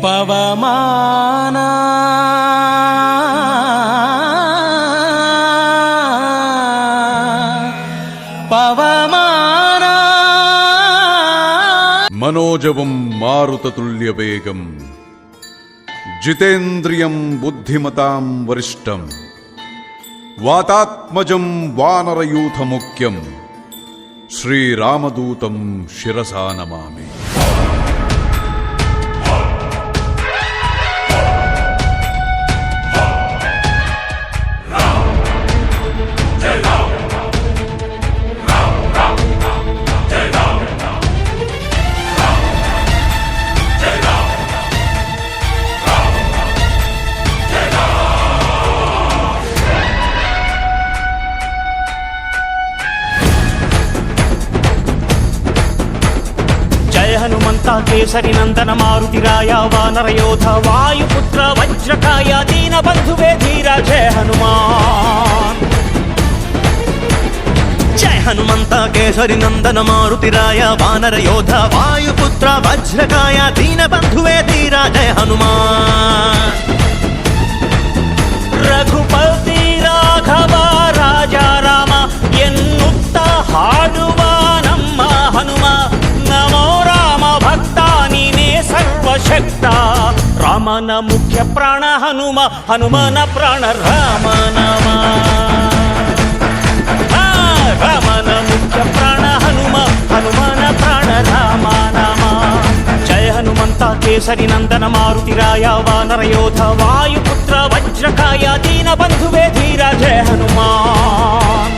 ಪವಮಾನ ಪವಮಾನ ಮನೋಜವಂ ಮಾರುತತುಲ್ಯವೇಗಂ ಜಿತೇಂದ್ರಿಯಂ ಬುದ್ಧಿಮತಾಂ ವರಿಷ್ಠಂ ವಾತಾತ್ಮಜಂ ವಾನರಯೂಥಮುಖ್ಯಂ ಶ್ರೀರಾಮದೂತಂ ಶಿರಸಾ ನಮಾಮಿ. ಹನುಮಂತ ಕೇಸರಿ ನಂದನ ಮಾರುತಿರಾಯ ವಾನರ ಯೋಧ ವಾಯುಪುತ್ರ ವಜ್ರಕಾಯ ದೀನ ಬಂಧುವೇ ಧೀರ ಜಯ ಹನುಮಾನ್. ಜಯ ಹನುಮಂತ ಕೇಸರಿ ನಂದನ ಮಾರುತಿರಾಯ ವಾನರ ಯೋಧ ವಾಯುಪುತ್ರ ವಜ್ರಕಾಯ ದೀನ ಬಂಧುವೇ ಧೀರ ಜಯ ಹನುಮಾನ್. ರಘುಪತಿ ರಾಘವ ರಾಜ ರಾಮ ಎನ್ನುತ್ತ ಹಾಡುವ ನಮ್ಮ ಹನುಮ, ನಮೋ ರಾಮ ಭಕ್ತ ನೀನೇ ಸರ್ವಶಕ್ತ. ರಾಮನ ಮುಖ್ಯ ಪ್ರಾಣ ಹನುಮ, ಹನುಮನ ಪ್ರಾಣ ರಾಮ ನಾಮ. ರಾಮನ ಮುಖ್ಯ ಪ್ರಾಣ ಹನುಮ, ಹನುಮನ ಪ್ರಾಣ ರಾಮ ನಾಮ. ಜಯ ಹನುಮಂತ ಕೇಸರಿ ನಂದನ ಮಾರುತಿರಾಯ ವಾನರ ಯೋಧ ವಾಯುಪುತ್ರ ವಜ್ರಕಾಯ ದೀನ ಬಂಧುವೇ ಧೀರ ಜಯ ಹನುಮಾನ್.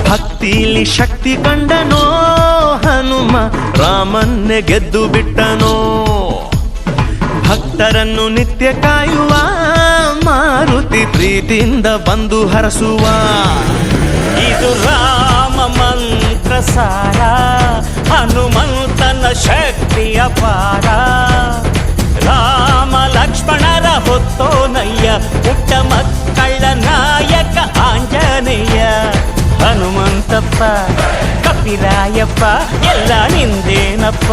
ಭಕ್ತಿಲಿ ಶಕ್ತಿ ಕಂಡನೋ ಹನುಮ, ರಾಮನ್ನೇ ಗೆದ್ದು ಬಿಟ್ಟನೋ. ಭಕ್ತರನ್ನು ನಿತ್ಯ ಕಾಯುವ ಮಾರುತಿ ಪ್ರೀತಿಯಿಂದ ಬಂದು ಹರಸುವ. ಇದು ರಾಮ ಮಂತ್ರ ಸಾರ, ಹನುಮಂತನ ಶಕ್ತಿಯ ಪಾರ. ರಾಮ ಲಕ್ಷ್ಮಣರ ಹೊತ್ತೋನಯ್ಯ, ಪುಟ್ಟ ಮಕ್ಕಳ ನಾಯಕ ಆಂಜನೇಯ. ಹನುಮಂತಪ್ಪ ಕಪಿರಾಯಪ್ಪ ಎಲ್ಲ ನಿಂದೇನಪ್ಪ,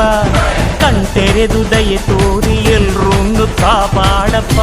ಕಣ್ತೆರೆದು ದಯೆ ತೋರಿ ಎಲ್ರೂ ಕಾಪಾಡಪ್ಪ.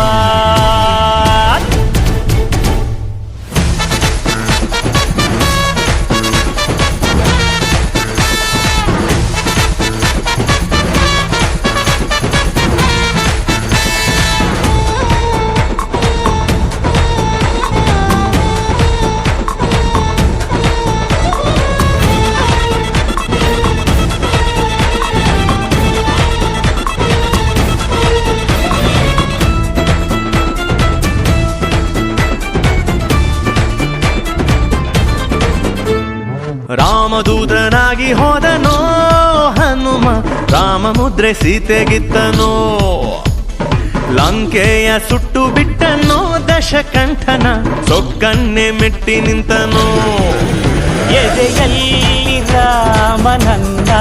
ರಾಮದೂತನಾಗಿ ಹೋದನೋ ಹನುಮ, ರಾಮ ಮುದ್ರೆ ಸೀತೆಗಿತ್ತನೋ. ಲಂಕೆಯ ಸುಟ್ಟು ಬಿಟ್ಟನೋ ದಶಕಂಠನ, ಸೊಕ್ಕನ್ನೇ ಮೆಟ್ಟಿ ನಿಂತನೋ. ಎದೆಯಲ್ಲಿ ರಾಮನನ್ನ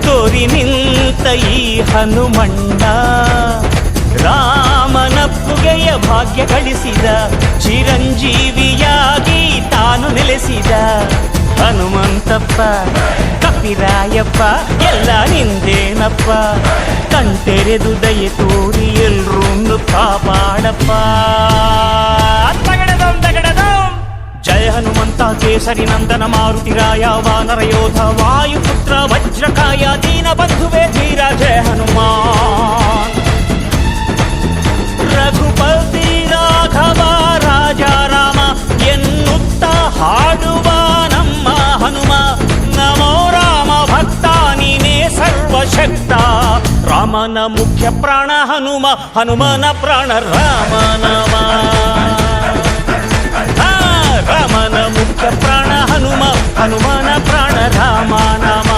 ತೋರಿ ನಿಂತ ಈ ಹನುಮಣ್ಣ, ರಾಮನಪ್ಪುಗೆಯ ಭಾಗ್ಯ ಗಳಿಸಿದ, ಚಿರಂಜೀವಿಯಾಗಿ ತಾನು ನೆಲೆಸಿದ. ಹನುಮಂತಪ್ಪ ಕಪಿರಾಯಪ್ಪ ಎಲ್ಲ ನಿಂದೇನಪ್ಪ, ಕಣ್ತೆರೆದು ದಯೆ ತೋರಿ ಎಲ್ರೂ ಕಾಪಾಡಪ್ಪ. ಜಯ ಹನುಮಂತ ಕೇಸರಿ ನಂದನ ಮಾರುತಿರಾಯ ವಾನರ ಯೋಧ ವಾಯುಪುತ್ರ ವಜ್ರಕಾಯ ದೀನ ಬಂಧುವೇ ಧೀರ ಜಯ ಹನುಮಾನ್. ರಘುಪತಿ ರಾಘವ ರಾಜ ರಾಮ ಎನ್ನುತ್ತ ಹಾಡುವ ನಮ್ಮ ಹನುಮ, ನಮೋ ರಾಮ ಭಕ್ತ ನೀನೇ ಸರ್ವಶಕ್ತ. ರಾಮನ ಮುಖ್ಯ ಪ್ರಾಣ ಹನುಮ, ಹನುಮನ ಪ್ರಾಣ ರಾಮ ನಾಮ. ರಾಮನ ಮುಖ್ಯ ಪ್ರಾಣ ಹನುಮ, ಹನುಮನ ಪ್ರಾಣ ರಾಮ ನಾಮ.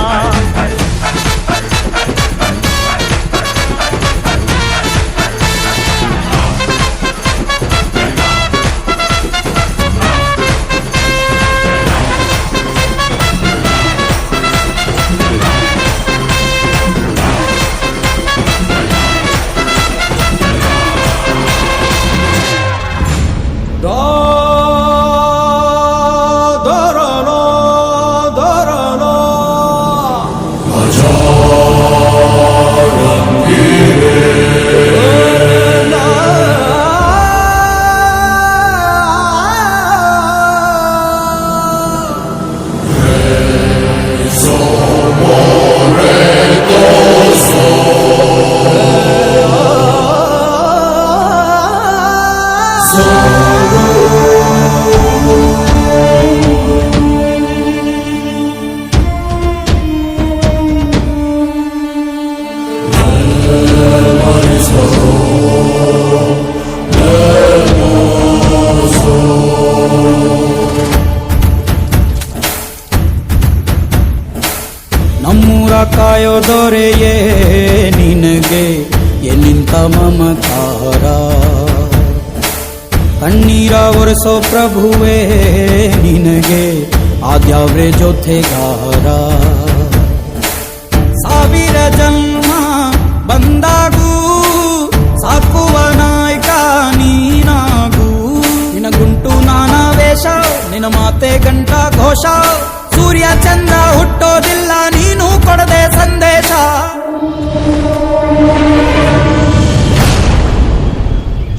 ಕಾಯೋ ದೊರೆಯೇ ನಿನಗೆ ಎನ್ನಿಂತ ಮಮಕಾರ, ಕಣ್ಣೀರ ಒರೆಸೋ ಪ್ರಭುವೇ ನಿನಗೆ ಆದ್ಯಾವ್ರೆ ಜೊತೆಗಾರ. ಸಾವಿರ ಜನ್ಮ ಬಂದಾಗೂ ಸಾಕುವ ನಾಯಕ ನೀನಾಗೂ, ನಿನ ಗುಂಟು ನಾನಾ ವೇಷ, ನಿನ ಮಾತೆ ಗಂಟ ಘೋಷ, ಸೂರ್ಯ ಚಂದ್ರ ಹುಟ್ಟೋದಿಲ್ಲ ನೀನು ಕೊಡದೆ ಸಂದೇಶ.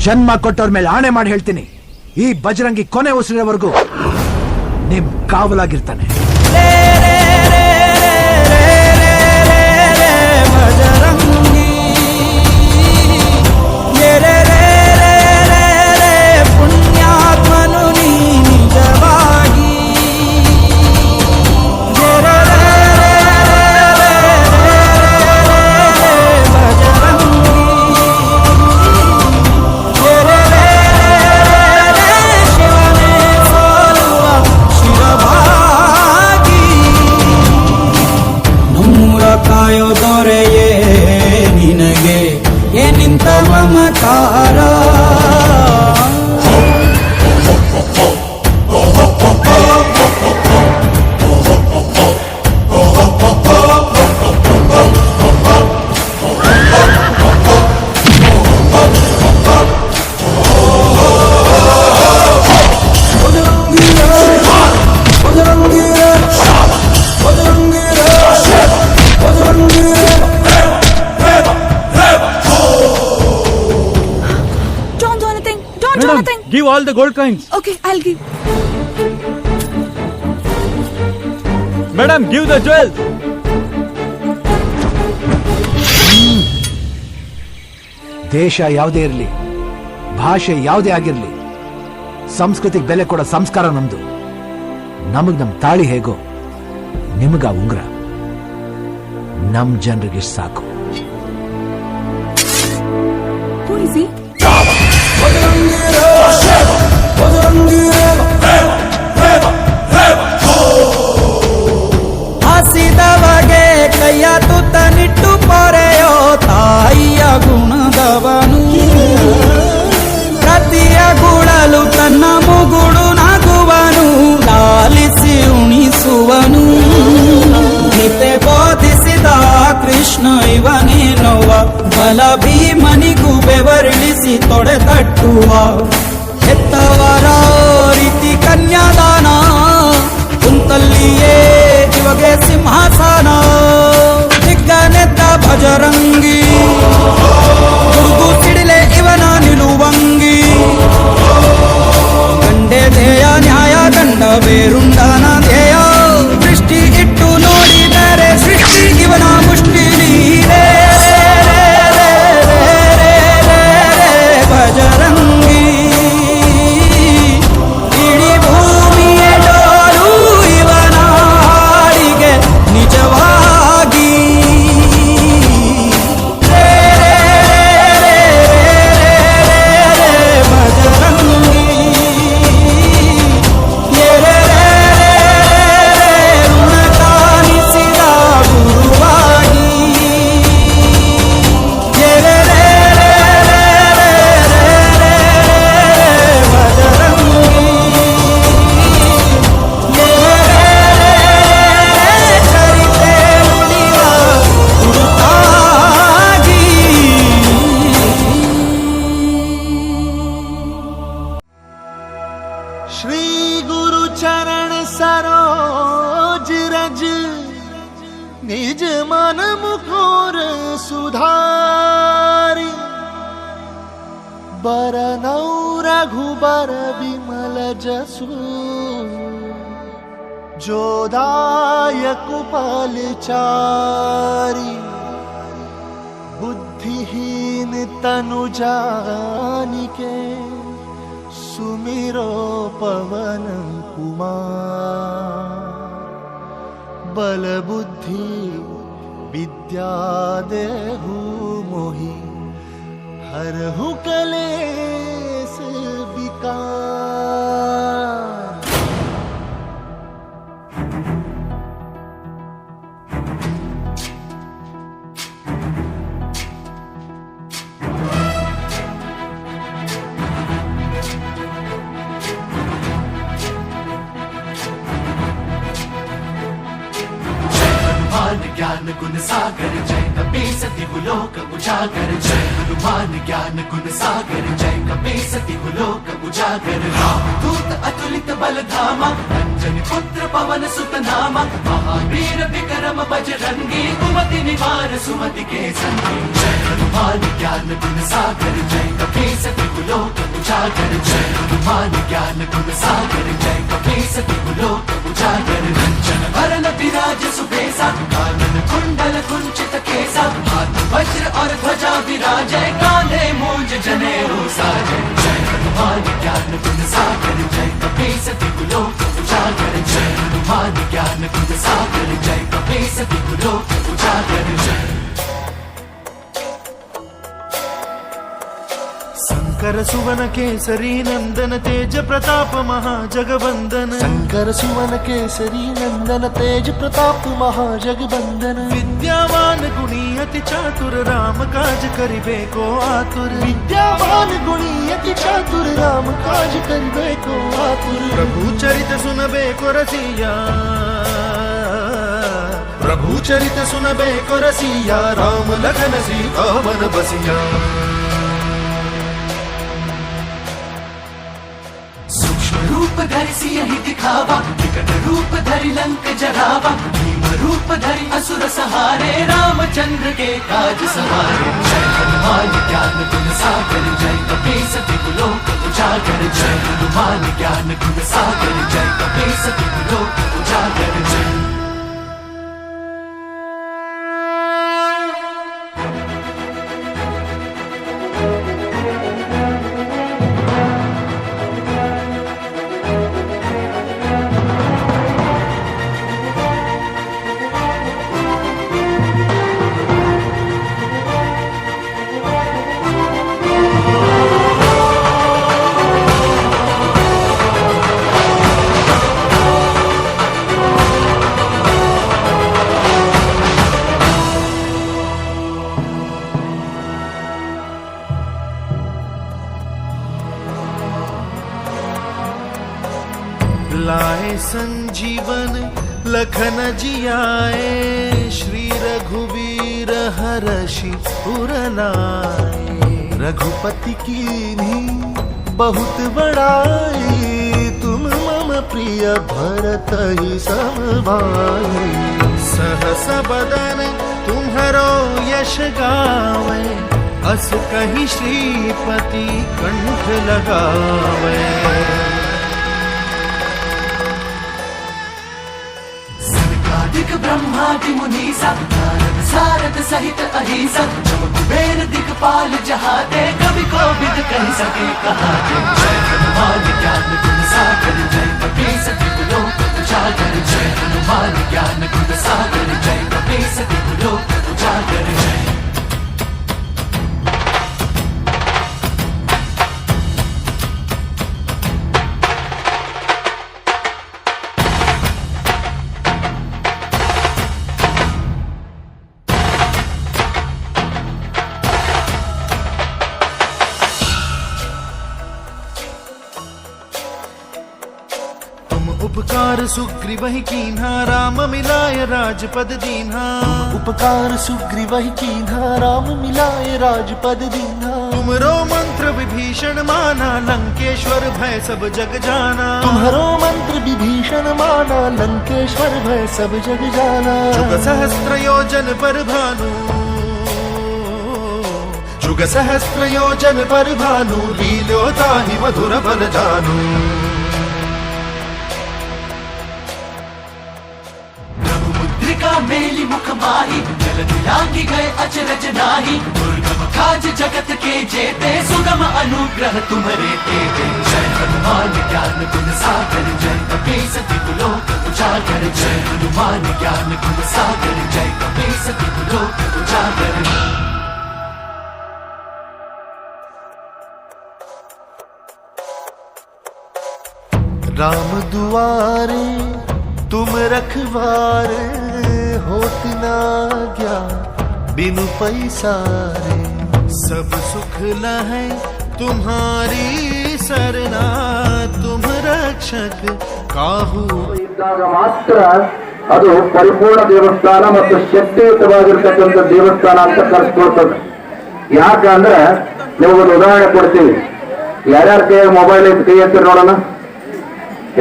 ಜನ್ಮ ಕೊಟ್ಟವ್ರ ಮೇಲೆ ಆಣೆ ಮಾಡಿ ಹೇಳ್ತೀನಿ, ಈ ಬಜರಂಗಿ ಕೊನೆ ಉಸಿರಿನವರೆಗೂ ನಿಮ್ ಕಾವಲಾಗಿರ್ತಾನೆ. ಬಜರಂಗಿ ಪುಣ್ಯಾತ್ಮನು ನೀ ನಿಜವಾಗಿ, ಕಾಯೋ ದೊರೆಯೇ ನಿನಗೆ ಏನಿಂತ ಮಮಕಾರ. Give all the gold coins. Okay, I'll give. Madam, give the jewels. ದೇಶ ಯಾವುದೇ ಇರಲಿ, ಭಾಷೆ ಯಾವುದೇ ಆಗಿರಲಿ, ಸಂಸ್ಕೃತಿಗೆ ಬೆಲೆ ಕೊಡೋ ಸಂಸ್ಕಾರ ನಮ್ದು. ನಮಗ್ ನಮ್ ತಾಳಿ ಹೇಗೋ ನಿಮಗ ಉಂಗ್ರ ನಮ್ ಜನರಿಗೆ ಸಾಕು. Who is he? ಹಸಿದವಗೆ ಕೈಯ ತುತ್ತನಿಟ್ಟು ಪೊರೆಯೋ ತಾಯಿಯ ಗುಣದವನು, ಪ್ರತಿಯ ಗುಳಲು ತನ್ನ ಮುಗುಡು ನಗುವನು, ಲಾಲಿಸಿ ಉಣಿಸುವನು. ಗೀತೆ ಬೋಧಿಸಿದ ಕೃಷ್ಣ ಇವನೇನೋವ, ಬಲ ಭೀಮನಿಗೂ ಬೆವರಿಳಿಸಿ ತೊಡೆ ತಟ್ಟುವ. ಹೆತ್ತವರ ರೀತಿ ಕನ್ಯಾದಾನ, ಕುಂತಲ್ಲಿಯೇ ಇವಾಗೆ ಸಿಂಹಾಸನ. ದಿಗ್ಗನೆದ್ದ ಭಜರಂಗಿ, ಗುರುಗು ಸಿಡಿಲೆ ಇವನ ನಿಲುವಂಗಿ. ಗಂಡೆ ಧ್ಯೇಯ ನ್ಯಾಯ ಗಂಡ ಬೇರುಂಡನ ಧ್ಯೇಯ, ದೃಷ್ಟಿ ಇಟ್ಟು ನೋಡಿದರೆ ಸೃಷ್ಟಿ ಇವನ ಮುಷ್ಟಿ ನೀರೇ. ಭಜರಂಗಿ ಇಡೀ ಭೂಮಿಯ ಡೋಲು ಇವನ ಹಾಡಿಗೆ ನಿಜವಾಗಿ. ಭಜರಂಗಿ ಋಣ ಕಾಣಿಸಿದ ಗುರುವಾಗಿ. श्री गुरु चरण सरोज रज, निज मन मुखोर सुधारी. बरनौ रघुबर विमल जसु, जोदायक फलचारी. बुद्धिहीन तनु जानिके, सुमिरो पवन कुमार. बल बुद्धि विद्या देहु मोहि, हरहु कलेस विकार. ज्ञान गुण सागर जय कपीसति लोक उजागर जय हनुमान ज्ञान गुण सागर जय कपीसति लोक उजागर रामदूत अतुलित बल धामा अंजनी पुत्र पवन सुत नामा महावीर विक्रम बजरंगी कुमति निवार सुमति के संगी जय हनुमान ज्ञान गुण सागर जय कपीसति लोक उजागर जय हनुमान ज्ञान गुण सागर जय कपीसति लोक उजागर रंजन भरन विराज सुबेसा कानन कुंडल कुंचित केसा हाथ वज्र और ध्वजा विराजय कांधे मूंज जनेऊ साजय जय हनुमान ज्ञान गुण सागर जय कपीसति लोक उजागर जय हनुमान ज्ञान गुण सागर जय कपीसति लोक उजागर जय शंकर सुवन केसरी नंदन तेज प्रताप महाजगवंदन शंकर सुवन केसरी नंदन तेज प्रताप महाजगवंदन विद्यावान गुणी अति चातुर राम काज करिबे को आतुर विद्यावान गुणी अति चातुर राम काज करिबे को आतुर प्रभु चरित सुनबे को रसिया प्रभु चरित सुनबे को रसिया राम लखन सीता मन बसिया रूप धरि सियहि दिखावा विकट रूप धरि लंक जरावा भीम रूप धरि असुर सहारे रामचंद्र के काज सवारे जय हनुमान ज्ञान गुण सागर जय कपीसति लोक उजागर जय हनुमान ज्ञान गुण सागर जय कपीसति लोक उजागर जय लाए संजीवन लखन जियाए श्री रघुवीर हरषि पुर लाए रघुपति कीन्ही बहुत बड़ाई तुम मम प्रिय भरत ही समभाई सहस बदन तुम्हरो यश गावे अस कहि श्रीपति कंठ लगावे दिक ब्रह्मादि मुनीसा नारद सारद सहित अहिसा जम कुबेर दिक्पाल जहाते कवि कोविद कह सके कहाते जय हनुमान ज्ञान गुण सागर जय कपीसति लोक उजागर जय हनुमान ज्ञान गुण सागर जय कपीसति लोक उजागर जय उपकार सुग्रीवहि कीन्हा राम मिलाय राजपद दीन्हा उपकार सुग्रीवहि कीन्हा राम मिलाय राजपद दीन्हा तुमरो मंत्र विभीषण माना लंकेश्वर भय सब जग जाना तुम्हारो मंत्र विभीषण माना लंकेश्वर भय सब जग जाना जुग सहस्त्र योजन पर भानु जुग सहस्त्र योजन पर भानु लील्यो ताहि मधुर बल जानू मेली मुख माही जल दिलांगी गए अचरज नाही दुर्गम काज जगत के जेते सुगम अनुग्रह तुम्हारे तेते जय हनुमान ज्ञान गुण सागर जय कपीसति लोक उजागर जय हनुमान ज्ञान गुण सागर जय कपीसति लोक उजागर राम दुआरे तुम रखवारे होत ना गया बिनु पैसारे सब सुख लहै तुम्हारी सरना तुम रक्षक काहू ಇದ್ದಾಗ ಮಾತ್ರ ಅದು ಪರಿಪೂರ್ಣ ದೇವಸ್ಥಾನ ಮತ್ತು ಶಕ್ತಿಯುತವಾಗಿರ್ತಕ್ಕಂಥ ದೇವಸ್ಥಾನ ಅಂತ ಕರೆಸ್ಕೊಳ್ತದೆ. ಯಾಕಂದ್ರೆ ನಿಮಗೊಂದು ಉದಾಹರಣೆ ಕೊಡ್ತೀವಿ. ಯಾರ್ಯಾರ ಕೈಯಾಗ ಮೊಬೈಲ್ ಐತಿ ಕೈ ಎತ್ತಿ ನೋಡೋಣ.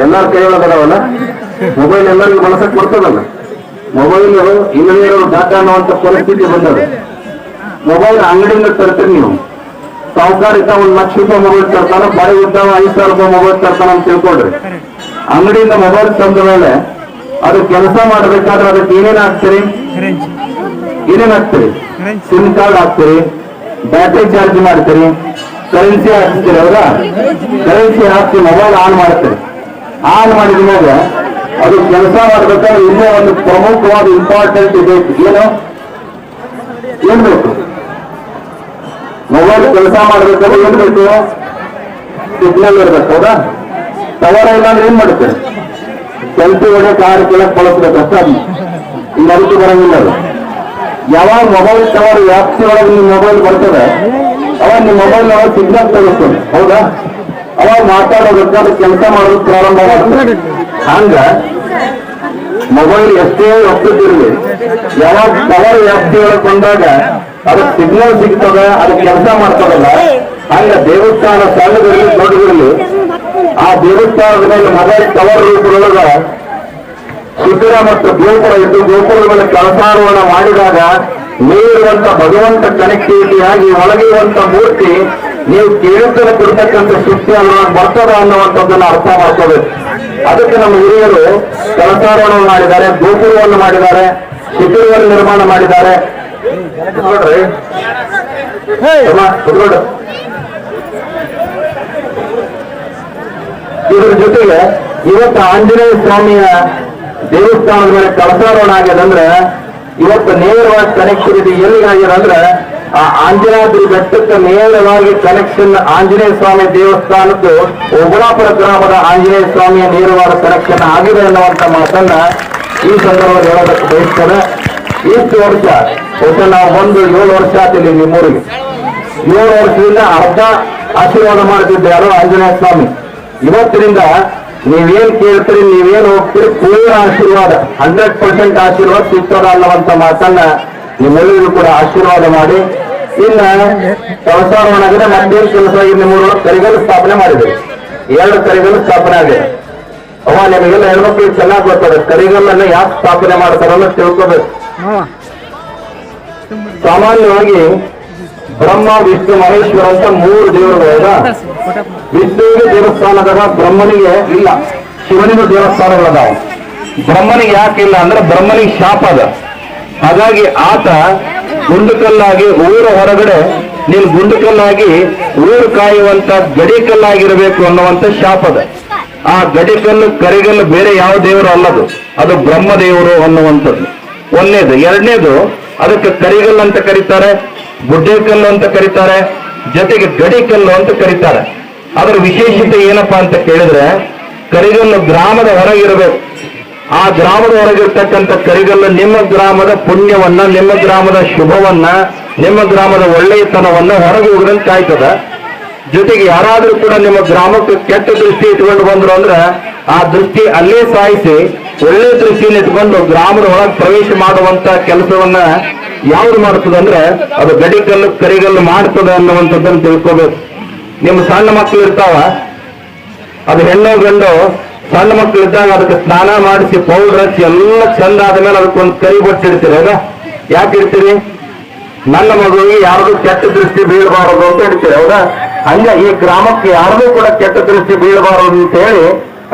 ಎಲ್ಲಾರ ಕೈಯೊಳಗೆ ಬರವಲ್ಲ ಮೊಬೈಲ್, ಎಲ್ಲರಿಗೂ ಬಳಸಕ್ ಬರ್ತದಲ್ಲ. ಮೊಬೈಲ್ ಇಲ್ಲದೇ ಇರೋ ಡಾಟಾ ಅನ್ನುವಂಥ ಪರಿಸ್ಥಿತಿ ಬಂದದ. ಮೊಬೈಲ್ ಅಂಗಡಿಯಿಂದ ತರ್ತೀರಿ ನೀವು. ಸಾಹುಕಾರ ಇದ್ದ ಒಂದು ಲಕ್ಷ ರೂಪಾಯಿ ಮೊಬೈಲ್ ತರ್ತಾನ, ಬಾಯಿ ಇದ್ದಾವ 5,000 ರೂಪಾಯಿ ಮೊಬೈಲ್ ತರ್ತಾನ ಅಂತ ತಿಳ್ಕೊಡ್ರಿ. ಅಂಗಡಿಯಿಂದ ಮೊಬೈಲ್ ತಂದ ಮೇಲೆ ಅದು ಕೆಲಸ ಮಾಡಬೇಕಾದ್ರೆ ಅದಕ್ಕೆ ಏನೇನ್ ಹಾಕ್ತೀರಿ? ಸಿಮ್ ಕಾರ್ಡ್ ಹಾಕ್ತೀರಿ, ಬ್ಯಾಟ್ರಿ ಚಾರ್ಜ್ ಮಾಡ್ತೀರಿ, ಕರೆನ್ಸಿ ಹಾಕ್ತೀರಿ. ಹೌದಾ? ಕರೆನ್ಸಿ ಹಾಕಿ ಮೊಬೈಲ್ ಆನ್ ಮಾಡ್ತೀರಿ. ಆನ್ ಮಾಡಿದ ಮೇಲೆ ಅದು ಕೆಲಸ ಮಾಡ್ಬೇಕಾದ್ರೆ ಇನ್ನೂ ಒಂದು ಪ್ರಮುಖವಾದ ಇಂಪಾರ್ಟೆಂಟ್ ಇದೆ. ಏನ್ ಬೇಕು? ಮೊಬೈಲ್ ಕೆಲಸ ಮಾಡ್ಬೇಕಾದ್ರೆ ಏನ್ ಬೇಕು? ಸಿಗ್ನಲ್ ಇರ್ಬೇಕು. ಹೌದಾ? ಟವರ್ ಇಲ್ಲ ಅಂದ್ರೆ ಏನ್ ಮಾಡುತ್ತೆ? ಸೆಲ್ಫಿ ಒಳ್ಳೆ ಕಾರ್ ಕೆಳಗೆ ಬಳಸ್ಬೇಕಷ್ಟ. ಈಗ ಅದಕ್ಕೆ ಬರಂಗಿಲ್ಲ ಅದು. ಯಾವಾಗ ಮೊಬೈಲ್ ಟವರ್ ವ್ಯಾಪ್ತಿ ಒಳಗೆ ನಿಮ್ಮ ಮೊಬೈಲ್ ಬರ್ತದೆ ಅವಾಗ ನಿಮ್ಮ ಮೊಬೈಲ್ ಒಳಗೆ ಸಿಗ್ನಲ್ ತಗೊಳ್ತದೆ. ಹೌದಾ? ಅವಾಗ ಮಾತಾಡೋದಕ್ಕೆ ಅದು ಕೆಲಸ ಮಾಡೋದು ಪ್ರಾರಂಭ ಮಾಡ್ತದೆ. ಹಂಗ ಮೊಬೈಲ್ ಎಷ್ಟೇ ಒಪ್ಪಿಟ್ಟಿರಲಿ, ಯಾವಾಗ ಟವರ್ ವ್ಯಾಪ್ತಿ ಒಳಗೆ ಬಂದಾಗ ಅದಕ್ಕೆ ಸಿಗ್ನಲ್ ಸಿಗ್ತದೆ, ಅದಕ್ಕೆ ಕೆಲಸ ಮಾಡ್ತದಲ್ಲ. ಹಂಗ ದೇವಸ್ಥಾನ ಸಣ್ಣದಿರಲಿ ದೊಡ್ಡದಿರಲಿ, ಆ ದೇವಸ್ಥಾನದ ಮೇಲೆ ಮೊಬೈಲ್ ಟವರ್ ರೂಪದೊಳಗ ಶಿಬಿರ ಮತ್ತು ಗೋಪುರ ಇದ್ದು ಗೋಪುರದ ಮೇಲೆ ಕಳಸಾರೋಹಣ ಮಾಡಿದಾಗ ಮೇಲಿರುವಂತ ಭಗವಂತ ಕನೆಕ್ಟಿವಿಟಿ ಆಗಿ ಒಳಗಿರುವಂತ ಮೂರ್ತಿ ನೀವು ಕೇಳುತ್ತಲೇ ಕೊಡ್ತಕ್ಕಂಥ ಶಕ್ತಿ ಅನ್ನೋದು ಬರ್ತದ ಅನ್ನುವಂಥದ್ದನ್ನು ಅರ್ಥ ಮಾಡ್ಕೋಬೇಕು. ಅದಕ್ಕೆ ನಮ್ಮ ಹಿರಿಯರು ಕಳಸಾರೋಹಣ ಮಾಡಿದ್ದಾರೆ, ಗೋಪುರವನ್ನು ಮಾಡಿದ್ದಾರೆ, ಶಿಬಿರವನ್ನು ನಿರ್ಮಾಣ ಮಾಡಿದ್ದಾರೆ. ನೋಡ್ರಿ ಇದರ ಜೊತೆಗೆ ಇವತ್ತು ಆಂಜನೇಯ ಸ್ವಾಮಿಯ ದೇವಸ್ಥಾನದ ಮೇಲೆ ಕಳಸಾರೋಹಣ ಆಗ್ಯದಂದ್ರೆ ಇವತ್ತು ನೇರವಾಗಿ ಕನೆಕ್ಟಿವಿಟಿ ಎಲ್ಲಿಗಾಗ್ಯದ ಅಂದ್ರೆ ಆ ಆಂಜನಾದ್ರಿ ಬೆಟ್ಟಕ್ಕೆ ನೇರವಾಗಿ ಕನೆಕ್ಷನ್ ಆಂಜನೇಯ ಸ್ವಾಮಿ ದೇವಸ್ಥಾನದ್ದು ಓಬಳಾಪುರ ಗ್ರಾಮದ ಆಂಜನೇಯ ಸ್ವಾಮಿಯ ನೇರವಾದ ಕನೆಕ್ಷನ್ ಆಗಿದೆ ಅನ್ನುವಂಥ ಮಾತನ್ನ ಈ ಸಂದರ್ಭದಲ್ಲಿ ಹೇಳೋದಕ್ಕೆ ಬಯಸ್ತದೆ. ಇಷ್ಟು ವರ್ಷ ನಾವು ಬಂದು 7 ವರ್ಷ ಆಗ್ತಿಲ್ಲ ನಿಮ್ಮೂರಿಗೆ. 7 ವರ್ಷದಿಂದ ಅರ್ಧ ಆಶೀರ್ವಾದ ಮಾಡ್ತಿದ್ದೆ ಯಾರು? ಆಂಜನೇಯ ಸ್ವಾಮಿ. ಇವತ್ತಿನಿಂದ ನೀವೇನ್ ಕೇಳ್ತೀರಿ, ನೀವೇನ್ ಹೋಗ್ತೀರಿ, ಪೂರ್ಣ ಆಶೀರ್ವಾದ 100% ಆಶೀರ್ವಾದ ಸಿಗ್ತದ ಅನ್ನುವಂಥ ಮಾತನ್ನ ನಿಮ್ಮೆಲ್ಲರಿಗೂ ಕೂಡ ಆಶೀರ್ವಾದ ಮಾಡಿ. ಇನ್ನ ಕಳಸಾರೋಹಣಾಗಿದೆ ಮತ್ತೇನ್ ಕೆಲಸ ಆಗಿ ನಿಮ್ಮೂರೊಳಗೆ ಕರಿಗಲ್ಲು ಸ್ಥಾಪನೆ ಮಾಡಿದೆ. 2 ಕರಿಗಲ್ಲು ಸ್ಥಾಪನೆ ಆಗಿದೆ. ಅವ ನಿಮಗೆಲ್ಲ ಹೆಣ್ಮಕ್ಳಿಗೆ ಚೆನ್ನಾಗಿ ಗೊತ್ತದೆ ಕರಿಗಲ್ಲನ್ನ ಯಾಕೆ ಸ್ಥಾಪನೆ ಮಾಡ್ತಾರಲ್ಲ ತಿಳ್ಕೋಬೇಕು. ಸಾಮಾನ್ಯವಾಗಿ ಬ್ರಹ್ಮ ವಿಷ್ಣು ಮಹೇಶ್ವರ ಅಂತ 3 ದೇವರುಗಳಲ್ಲ. ವಿಷ್ಣುವಿಗೆ ದೇವಸ್ಥಾನದಾಗ ಬ್ರಹ್ಮನಿಗೆ ಇಲ್ಲ, ಶಿವನಿಗೂ ದೇವಸ್ಥಾನಗಳದಾವ. ಬ್ರಹ್ಮನಿಗೆ ಯಾಕೆ ಇಲ್ಲ ಅಂದ್ರೆ ಬ್ರಹ್ಮನಿಗೆ ಶಾಪ ಅದ. ಹಾಗಾಗಿ ಆತ ಗುಂಡುಕಲ್ಲಾಗಿ ಊರ ಹೊರಗಡೆ ನೀನು ಗುಂಡುಕಲ್ಲಾಗಿ ಊರು ಕಾಯುವಂತ ಗಡಿಕಲ್ಲಾಗಿರಬೇಕು ಅನ್ನುವಂತ ಶಾಪದ. ಆ ಗಡಿಕಲ್ಲು ಕರಿಗಲ್ಲು ಬೇರೆ ಯಾವ ದೇವರು ಅಲ್ಲದು, ಅದು ಬ್ರಹ್ಮದೇವರು ಅನ್ನುವಂಥದ್ದು ಒಂದನೇದು. ಎರಡನೇದು ಅದಕ್ಕೆ ಕರಿಗಲ್ಲು ಅಂತ ಕರೀತಾರೆ, ಗುಡ್ಡೆಕಲ್ಲು ಅಂತ ಕರೀತಾರೆ, ಜೊತೆಗೆ ಗಡಿಕಲ್ಲು ಅಂತ ಕರೀತಾರೆ. ಅದರ ವಿಶೇಷತೆ ಏನಪ್ಪಾ ಅಂತ ಕೇಳಿದ್ರೆ ಕರಿಗಲ್ಲು ಗ್ರಾಮದ ಹೊರಗಿರಬೇಕು. ಆ ಗ್ರಾಮದ ಹೊರಗಿರ್ತಕ್ಕಂಥ ಕರಿಗಲ್ಲು ನಿಮ್ಮ ಗ್ರಾಮದ ಪುಣ್ಯವನ್ನ, ನಿಮ್ಮ ಗ್ರಾಮದ ಶುಭವನ್ನ, ನಿಮ್ಮ ಗ್ರಾಮದ ಒಳ್ಳೆಯತನವನ್ನ ಹೊರಗೆ ಹೋಗದಂತೆ ಕಾಯ್ತದ. ಜೊತೆಗೆ ಯಾರಾದ್ರೂ ಕೂಡ ನಿಮ್ಮ ಗ್ರಾಮಕ್ಕೆ ಕೆಟ್ಟ ದೃಷ್ಟಿ ಇಟ್ಕೊಂಡು ಬಂದ್ರು ಅಂದ್ರೆ ಆ ದೃಷ್ಟಿ ಅಲ್ಲೇ ಸಾಯಿಸಿ ಒಳ್ಳೆ ದೃಷ್ಟಿಯನ್ನು ಇಟ್ಕೊಂಡು ಗ್ರಾಮದ ಒಳಗೆ ಪ್ರವೇಶ ಮಾಡುವಂತ ಕೆಲಸವನ್ನ ಯಾವ್ದು ಮಾಡ್ತದೆ ಅಂದ್ರೆ ಅದು ಗಡಿಕಲ್ಲು ಕರಿಗಲ್ಲು ಮಾಡ್ತದೆ ಅನ್ನುವಂಥದ್ದನ್ನು ತಿಳ್ಕೋಬೇಕು. ನಿಮ್ಮ ಸಣ್ಣ ಮಕ್ಕಳು ಇರ್ತಾವ, ಅದು ಹೆಣ್ಣು ಗಂಡು ಸಣ್ಣ ಮಕ್ಕಳು ಇದ್ದಾಗ ಅದಕ್ಕೆ ಸ್ನಾನ ಮಾಡಿಸಿ ಪೌಡರ್ ಹಚ್ಚಿ ಎಲ್ಲ ಚಂದ ಆದ್ಮೇಲೆ ಅದಕ್ಕೊಂದು ಕೈ ಬೊಟ್ಟಿಡ್ತೀರಿ. ಹೌದಾ? ಯಾಕೆ ಇಡ್ತೀರಿ? ನನ್ನ ಮಗುವಿಗೆ ಯಾರಿಗೂ ಕೆಟ್ಟ ದೃಷ್ಟಿ ಬೀಳಬಾರದು ಅಂತ ಇಡ್ತೀರಿ. ಹೌದಾ? ಹಂಗ ಈ ಗ್ರಾಮಕ್ಕೆ ಯಾರಿಗೂ ಕೂಡ ಕೆಟ್ಟ ದೃಷ್ಟಿ ಬೀಳಬಾರದು ಅಂತ ಹೇಳಿ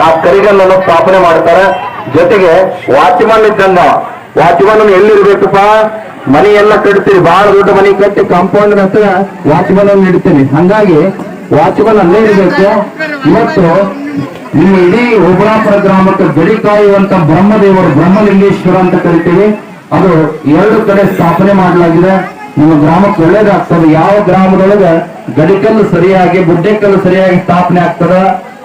ಆ ಕರಿಗಲ್ಲನ್ನು ಸ್ಥಾಪನೆ ಮಾಡ್ತಾರೆ. ಜೊತೆಗೆ ವಾಚ್ಮನ್ ಇದ್ದಂಗ, ವಾಚ್ಮನ್ ಎಲ್ಲಿರ್ಬೇಕಪ್ಪ? ಮನೆ ಎಲ್ಲ ಕಟ್ತೀರಿ, ಬಹಳ ದೊಡ್ಡ ಮನೆ ಕಟ್ಟಿ ಕಾಂಪೌಂಡ್ ಹತ್ರ ವಾಚ್ಮನ್ ಅನ್ನು ಇಡ್ತೀರಿ. ಹಂಗಾಗಿ ವಾಚ್ಮನ್ ಅಲ್ಲೇ ಇರಬೇಕು. ಇವತ್ತು ನಿಮ್ಮ ಇಡೀ ಓಬಳಾಪುರ ಗ್ರಾಮಕ್ಕೆ ಗಡಿ ಕಾಯುವಂತ ಬ್ರಹ್ಮದೇವರು, ಬ್ರಹ್ಮಲಿಂಗೇಶ್ವರ ಅಂತ ಕರಿತೀವಿ, ಅದು 2 ಕಡೆ ಸ್ಥಾಪನೆ ಮಾಡಲಾಗಿದೆ. ನಿಮ್ಮ ಗ್ರಾಮಕ್ಕೆ ಒಳ್ಳೇದಾಗ್ತದೆ. ಯಾವ ಗ್ರಾಮದೊಳಗೆ ಗಡಿಕಲ್ಲು ಸರಿಯಾಗಿ ಗುಡ್ಡೆಕಲ್ಲು ಸರಿಯಾಗಿ ಸ್ಥಾಪನೆ ಆಗ್ತದ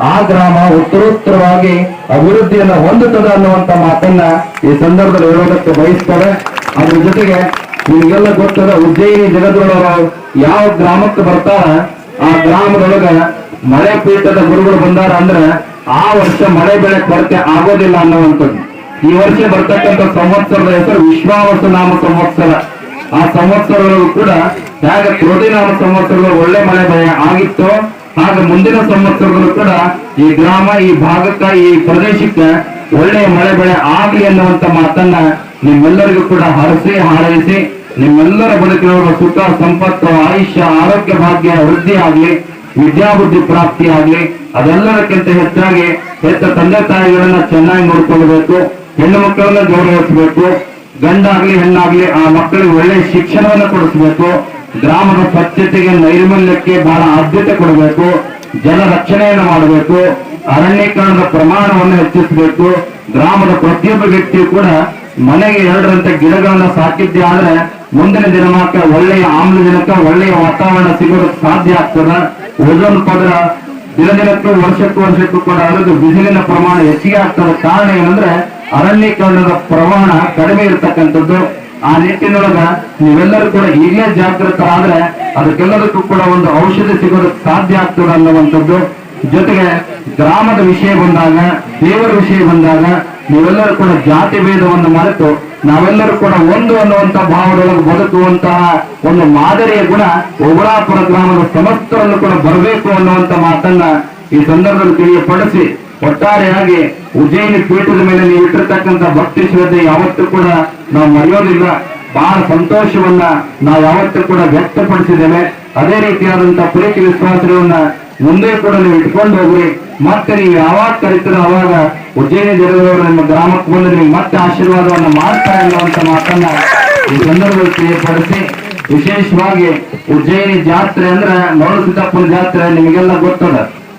ಆ ಗ್ರಾಮ ಉತ್ತರೋತ್ತರವಾಗಿ ಅಭಿವೃದ್ಧಿಯನ್ನು ಹೊಂದುತ್ತದೆ ಅನ್ನುವಂತ ಮಾತನ್ನ ಈ ಸಂದರ್ಭದಲ್ಲಿ ಹೇಳೋದಕ್ಕೆ ಬಯಸ್ತಾರೆ. ಅದ್ರ ಜೊತೆಗೆ ನಿಮಗೆಲ್ಲ ಗೊತ್ತದ ಉಜ್ಜಯಿನಿ ಜಗದ್ಗುರುವರು ಯಾವ ಗ್ರಾಮಕ್ಕೆ ಬರ್ತಾರ ಆ ಗ್ರಾಮದೊಳಗ ಮಳೆ ಪೀಠದ ಗುರುಗಳು ಬಂದಾರ ಅಂದ್ರೆ ಆ ವರ್ಷ ಮಳೆ ಬೆಳೆ ಕೊರತೆ ಆಗೋದಿಲ್ಲ ಅನ್ನುವಂಥದ್ದು. ಈ ವರ್ಷ ಬರ್ತಕ್ಕಂಥ ಸಂವತ್ಸರದ ಹೆಸರು ವಿಶ್ವಾವಸು ನಾಮ ಸಂವತ್ಸರ. ಆ ಸಂವತ್ಸರಗಳು ಕೂಡ ಹೇಗೆ ಕ್ರೋಧಿನಾಮ ಸಂವತ್ಸರಗಳು ಒಳ್ಳೆ ಮಳೆ ಬೆಳೆ ಆಗಿತ್ತು, ಹಾಗೆ ಮುಂದಿನ ಸಂವತ್ಸರಗಳು ಕೂಡ ಈ ಗ್ರಾಮ, ಈ ಭಾಗಕ್ಕ, ಈ ಪ್ರದೇಶಕ್ಕೆ ಒಳ್ಳೆಯ ಮಳೆ ಬೆಳೆ ಆಗ್ಲಿ ಅನ್ನುವಂತ ಮಾತನ್ನ ನಿಮ್ಮೆಲ್ಲರಿಗೂ ಕೂಡ ಹರಸಿ ಹಾರೈಸಿ, ನಿಮ್ಮೆಲ್ಲರ ಬದುಕಿನ ಸುಖ ಸಂಪತ್ತು ಆಯುಷ್ಯ ಆರೋಗ್ಯ ಭಾಗ್ಯ ವೃದ್ಧಿ ಆಗ್ಲಿ, ವಿದ್ಯಾಬುದ್ಧಿ ಪ್ರಾಪ್ತಿ ಆಗ್ಲಿ, ಅದೆಲ್ಲದಕ್ಕಿಂತ ಹೆಚ್ಚಾಗಿ ಹೆತ್ತ ತಂದೆ ತಾಯಿಗಳನ್ನ ಚೆನ್ನಾಗಿ ನೋಡ್ಕೊಳ್ಬೇಕು, ಹೆಣ್ಣು ಮಕ್ಕಳನ್ನ ಗೌರವಿಸಬೇಕು, ಗಂಡಾಗ್ಲಿ ಹೆಣ್ಣಾಗ್ಲಿ ಆ ಮಕ್ಕಳಿಗೆ ಒಳ್ಳೆ ಶಿಕ್ಷಣವನ್ನು ಕೊಡಿಸಬೇಕು, ಗ್ರಾಮದ ಸ್ವಚ್ಛತೆಗೆ ನೈರ್ಮಲ್ಯಕ್ಕೆ ಬಹಳ ಆದ್ಯತೆ ಕೊಡಬೇಕು, ಜಲ ರಕ್ಷಣೆಯನ್ನು ಮಾಡಬೇಕು, ಅರಣ್ಯೀಕರಣದ ಪ್ರಮಾಣವನ್ನು ಹೆಚ್ಚಿಸಬೇಕು. ಗ್ರಾಮದ ಪ್ರತಿಯೊಬ್ಬ ವ್ಯಕ್ತಿಯು ಕೂಡ ಮನೆಗೆ 2 ಗಿಡಗಳನ್ನ ಸಾಕಿದ್ದೆ ಆದ್ರೆ ಮುಂದಿನ ದಿನಮಾನಕ್ಕೆ ಒಳ್ಳೆಯ ಆಮ್ಲಜನಕ, ಒಳ್ಳೆಯ ವಾತಾವರಣ ಸಿಗೋದಕ್ಕೆ ಸಾಧ್ಯ ಆಗ್ತದೆ. ಓಜೋನ್ ಪದರ ದಿನದಿನಕ್ಕೂ ವರ್ಷಕ್ಕೂ ಕೂಡ ಅದರದ್ದು ಬಿಸಿಲಿನ ಪ್ರಮಾಣ ಹೆಚ್ಚಿಗೆ ಆಗ್ತದೆ. ಕಾರಣ ಏನಂದ್ರೆ ಅರಣ್ಯೀಕರಣದ ಪ್ರಮಾಣ ಕಡಿಮೆ ಇರತಕ್ಕಂಥದ್ದು. ಆ ನಿಟ್ಟಿನೊಳಗ ನೀವೆಲ್ಲರೂ ಕೂಡ ಈಗಲೇ ಜಾಗೃತರಾದ್ರೆ ಅದಕ್ಕೆಲ್ಲದಕ್ಕೂ ಕೂಡ ಒಂದು ಔಷಧಿ ಸಿಗೋದಕ್ಕೆ ಸಾಧ್ಯ ಆಗ್ತದೆ ಅನ್ನುವಂಥದ್ದು. ಜೊತೆಗೆ ಗ್ರಾಮದ ವಿಷಯ ಬಂದಾಗ, ದೇವರ ವಿಷಯ ಬಂದಾಗ ನೀವೆಲ್ಲರೂ ಕೂಡ ಜಾತಿ ಭೇದವನ್ನು ಮರೆತು ನಾವೆಲ್ಲರೂ ಕೂಡ ಒಂದು ಅನ್ನುವಂತ ಭಾವದೊಳಗೆ ಬದುಕುವಂತಹ ಒಂದು ಮಾದರಿಯ ಗುಣ ಓಬಳಾಪುರ ಗ್ರಾಮದ ಸಮಸ್ತರನ್ನು ಕೂಡ ಬರಬೇಕು ಅನ್ನುವಂತ ಮಾತನ್ನ ಈ ಸಂದರ್ಭದಲ್ಲಿ ತಿಳಿಯಪಡಿಸಿ, ಒಟ್ಟಾರೆಯಾಗಿ ಉಜ್ಜಯಿನಿ ಪೀಠದ ಮೇಲೆ ನೀವು ಇಟ್ಟಿರ್ತಕ್ಕಂಥ ಭಕ್ತಿ ಶ್ರದ್ಧೆ ಯಾವತ್ತೂ ಕೂಡ ನಾವು ಮರೆಯೋದಿಲ್ಲ. ಬಹಳ ಸಂತೋಷವನ್ನ ನಾವು ಯಾವತ್ತೂ ಕೂಡ ವ್ಯಕ್ತಪಡಿಸಿದ್ದೇವೆ. ಅದೇ ರೀತಿಯಾದಂತಹ ಪ್ರೀತಿ ವಿಶ್ವಾಸಗಳನ್ನ ಮುಂದೆ ಕೂಡ ನೀವು ಇಟ್ಕೊಂಡು ಹೋಗ್ರಿ. ಮತ್ತೆ ನೀವು ಯಾವಾಗ ಕರೀತೀರೋ ಅವಾಗ ಉಜ್ಜಯಿನಿ ಜನರವರು ನಿಮ್ಮ ಗ್ರಾಮಕ್ಕೆ ಬಂದು ನೀವು ಮತ್ತೆ ಆಶೀರ್ವಾದವನ್ನ ಮಾಡ್ತಾ ಅನ್ನುವಂತ ಮಾತನ್ನ ಈ ಸಂದರ್ಭದಲ್ಲಿ ತಿಳಿಯಪಡಿಸಿ, ವಿಶೇಷವಾಗಿ ಉಜ್ಜಯಿನಿ ಜಾತ್ರೆ ಅಂದ್ರೆ ಮರುಸಿದ್ದಪ್ಪನ ಜಾತ್ರೆ ನಿಮಗೆಲ್ಲ ಗೊತ್ತದ.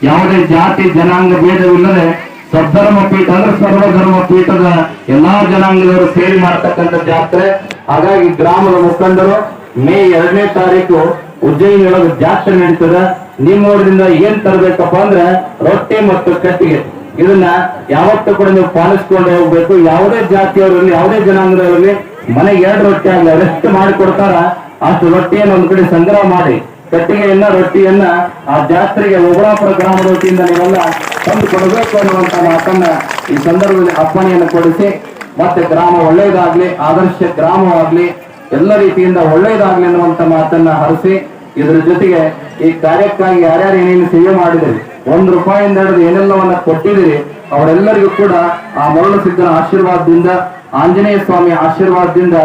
ಯಾವುದೇ ಜಾತಿ ಜನಾಂಗ ಭೇದವಿಲ್ಲದೆ ಸದ್ಧರ್ಮ ಪೀಠ ಅಂದ್ರೆ ಸರ್ವಧರ್ಮ ಪೀಠದ ಎಲ್ಲಾ ಜನಾಂಗದವರು ಸೇರಿ ಮಾಡ್ತಕ್ಕಂಥ ಜಾತ್ರೆ. ಹಾಗಾಗಿ ಗ್ರಾಮದ ಮುಖಂಡರು ಮೇ 2ನೇ ತಾರೀಕು ಉಜ್ಜಯಿನಿಯೊಳಗೆ ಜಾತ್ರೆ ನಡೀತದೆ. ನಿಮ್ಮ ಊರಿನಿಂದ ಏನ್ ತರಬೇಕಪ್ಪ ಅಂದ್ರೆ ರೊಟ್ಟಿ ಮತ್ತು ಕಟ್ಟಿಗೆ, ಇದನ್ನ ಯಾವತ್ತೂ ಕೂಡ ನೀವು ಪಾಲಿಸ್ಕೊಂಡು ಹೋಗ್ಬೇಕು. ಯಾವುದೇ ಜಾತಿಯವರಲ್ಲಿ, ಯಾವುದೇ ಜನಾಂಗದವರಲ್ಲಿ ಮನೆಗೆ 2 ರೊಟ್ಟಿ ಆಗಲಿ ರೆಸ್ಟ್ ಮಾಡಿಕೊಡ್ತಾರ, ಅಷ್ಟು ರೊಟ್ಟಿಯನ್ನು ಒಂದ್ ಕಡೆ ಸಂಗ್ರಹ ಮಾಡಿ ಕಟ್ಟಿಗೆಯನ್ನ ರೊಟ್ಟಿಯನ್ನ ಆ ಜಾತ್ರೆಗೆ ಓಬಳಾಪುರ ಗ್ರಾಮದ ವತಿಯಿಂದ ನೀವೆಲ್ಲ ತಂದು ಕೊಡಬೇಕು ಅನ್ನುವಂತ ಮಾತನ್ನ ಈ ಸಂದರ್ಭದಲ್ಲಿ ಅಪ್ಪಣೆಯನ್ನು ಕೊಡಿಸಿ, ಮತ್ತೆ ಗ್ರಾಮ ಒಳ್ಳೆಯದಾಗ್ಲಿ, ಆದರ್ಶ ಗ್ರಾಮವಾಗ್ಲಿ, ಎಲ್ಲ ರೀತಿಯಿಂದ ಒಳ್ಳೆಯದಾಗ್ಲಿ ಅನ್ನುವಂತ ಮಾತನ್ನ ಹರಿಸಿ, ಇದರ ಜೊತೆಗೆ ಈ ಕಾರ್ಯಕ್ಕಾಗಿ ಯಾರ್ಯಾರು ಏನೇನು ಸೇವೆ ಮಾಡಿದಿರಿ, ₹1 ಹಿಡಿದು ಏನೆಲ್ಲವನ್ನ ಕೊಟ್ಟಿದ್ದೀರಿ, ಅವರೆಲ್ಲರಿಗೂ ಕೂಡ ಆ ಮರಳು ಸಿದ್ಧನ ಆಶೀರ್ವಾದದಿಂದ, ಆಂಜನೇಯ ಸ್ವಾಮಿ ಆಶೀರ್ವಾದದಿಂದ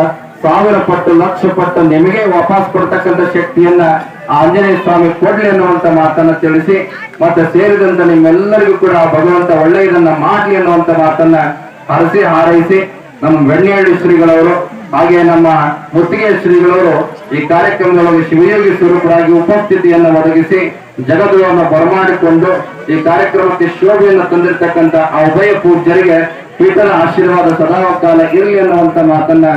1000 ಪಟ್ಟು 1,00,000 ಪಟ್ಟು ನಿಮಗೆ ವಾಪಸ್ ಕೊಡ್ತಕ್ಕಂಥ ಶಕ್ತಿಯನ್ನ ಆಂಜನೇಯ ಸ್ವಾಮಿ ಕೊಡ್ಲಿ ಅನ್ನುವಂತ ಮಾತನ್ನ ತಿಳಿಸಿ, ಮತ್ತೆ ಸೇರಿದಂತ ನಿಮ್ಮೆಲ್ಲರಿಗೂ ಕೂಡ ಭಗವಂತ ಒಳ್ಳೆಯದನ್ನ ಮಾಡ್ಲಿ ಅನ್ನುವಂತ ಮಾತನ್ನ ಹರಸಿ ಹಾರೈಸಿ, ನಮ್ಮ ಬೆಣ್ಣೆಹಳ್ಳಿ ಶ್ರೀಗಳವರು ಹಾಗೆ ನಮ್ಮ ಮುತ್ತಿಗೆ ಶ್ರೀಗಳವರು ಈ ಕಾರ್ಯಕ್ರಮದೊಳಗೆ ಶಿವಯೋಗಿ ಸ್ವರೂಪರಾಗಿ ಉಪಸ್ಥಿತಿಯನ್ನು ಒದಗಿಸಿ ಜಗದುವನ್ನು ಬರಮಾಡಿಕೊಂಡು ಈ ಕಾರ್ಯಕ್ರಮಕ್ಕೆ ಶೋಭೆಯನ್ನು ತಂದಿರತಕ್ಕಂತ ಆ ಉಭಯ ಪೂಜ್ಯರಿಗೆ ಪೀಠದ ಆಶೀರ್ವಾದ ಸದಾಕಾಲ ಇರಲಿ ಅನ್ನುವಂತ ಮಾತನ್ನ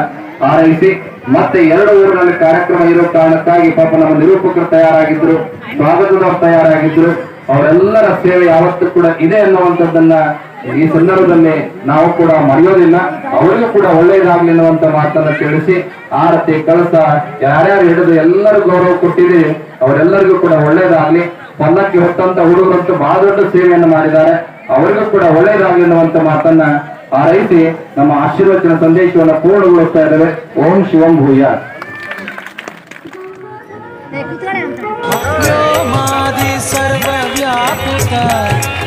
ಹಾರೈಸಿ, ಮತ್ತೆ 2 ಊರಿನಲ್ಲಿ ಕಾರ್ಯಕ್ರಮ ಇರೋ ಕಾರಣಕ್ಕಾಗಿ ಪಾಪ ನಮ್ಮ ನಿರೂಪಕರು ತಯಾರಾಗಿದ್ರು, ಸ್ವಾಗತದವರು ತಯಾರಾಗಿದ್ರು, ಅವರೆಲ್ಲರ ಸೇವೆ ಯಾವತ್ತೂ ಕೂಡ ಇದೆ ಅನ್ನುವಂಥದ್ದನ್ನ ಈ ಸಂದರ್ಭದಲ್ಲಿ ನಾವು ಕೂಡ ಮರೆಯೋದಿಲ್ಲ. ಅವರಿಗೂ ಕೂಡ ಒಳ್ಳೆಯದಾಗ್ಲಿ ಅನ್ನುವಂತ ಮಾತನ್ನ ತಿಳಿಸಿ, ಆರತಿ ಕಳಸ ಯಾರ್ಯಾರು ಹಿಡಿದು ಎಲ್ಲರೂ ಗೌರವ ಕೊಟ್ಟಿದ್ದೀರಿ, ಅವರೆಲ್ಲರಿಗೂ ಕೂಡ ಒಳ್ಳೆಯದಾಗ್ಲಿ. ಪಲ್ಲಕ್ಕಿ ಹೊತ್ತಂತ ಹುಡುಗರಂತೂ ಬಹಳ ದೊಡ್ಡ ಸೇವೆಯನ್ನು ಮಾಡಿದ್ದಾರೆ, ಅವರಿಗೂ ಕೂಡ ಒಳ್ಳೆಯದಾಗ್ಲಿ ಅನ್ನುವಂತ ಮಾತನ್ನ ಹಾರೈಸಿ ನಮ್ಮ ಆಶೀರ್ವಚನ ಸಂದೇಶವನ್ನು ಪೂರ್ಣಗೊಳಿಸ್ತಾ ಇದ್ದೇವೆ. ಓಂ ಶಿವಂ ಭೂಯ. ಸರ್ವವ್ಯಾಪಕ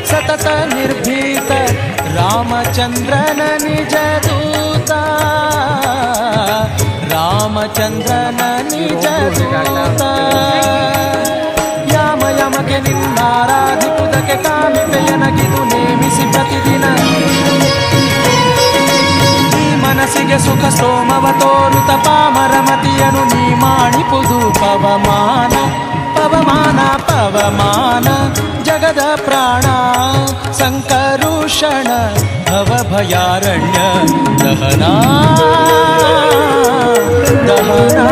ಸತತ ನಿರ್ಭೀತ ರಾಮಚಂದ್ರನ ನಿಜ ದೂತ, ರಾಮಚಂದ್ರನ ನಿಜ ದೂತ. ಯಾಮ ಯಮಗೆ ನಿನ್ನಾರಾಧಿಪುದಕ್ಕೆ ಕಾಮಿತೆಯನಗಿದು ನೇಮಿಸಿ ಪ್ರತಿದಿನ ಮನಸ್ಸಿಗೆ ಸುಖ ಸೋಮವ ತೋರುತ ಪಾಮರಮತಿಯನು ನೀ ಮಾಡಿಪುದು ಪವಮಾನ ಪವಮಾನ ಪವಮಾನ ಜಗದ ಪ್ರಾಣ ಸಂಕರುಷಣ ಭವಭಯಾರಣ್ಯ ದಹನಾ ದಹನಾ